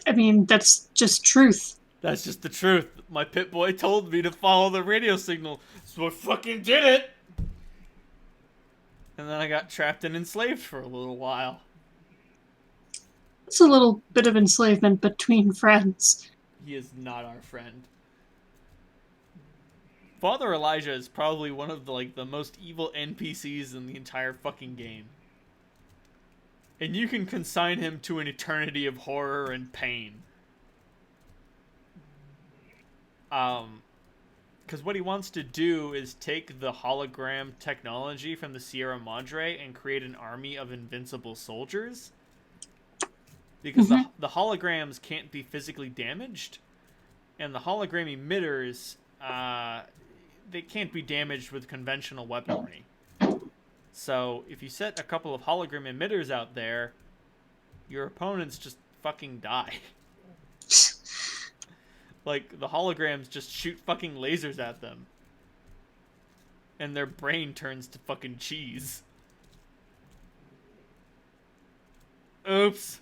I mean, that's just truth. That's just the truth. My Pip-Boy told me to follow the radio signal, so I fucking did it! And then I got trapped and enslaved for a little while. It's a little bit of enslavement between friends. He is not our friend. Father Elijah is probably one of the most evil NPCs in the entire fucking game. And you can consign him to an eternity of horror and pain. Because what he wants to do is take the hologram technology from the Sierra Madre and create an army of invincible soldiers. Because the holograms can't be physically damaged. And the hologram emitters, they can't be damaged with conventional weaponry. So, if you set a couple of hologram emitters out there, your opponents just fucking die. Like, the holograms just shoot fucking lasers at them. And their brain turns to fucking cheese. Oops.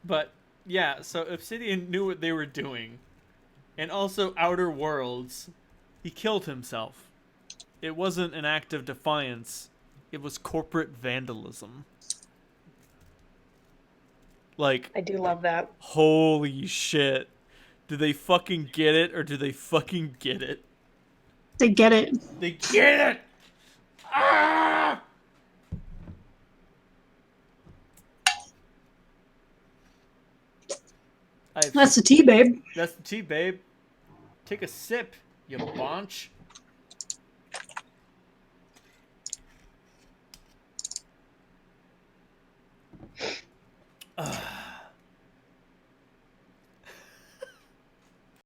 But, yeah, so Obsidian knew what they were doing. And also Outer Worlds. He killed himself. It wasn't an act of defiance. It was corporate vandalism. Like, I do love that. holy shit. Do they fucking get it, or do they fucking get it? They get it. They get it! Ah! That's the tea, babe. That's the tea, babe. Take a sip, you bonch.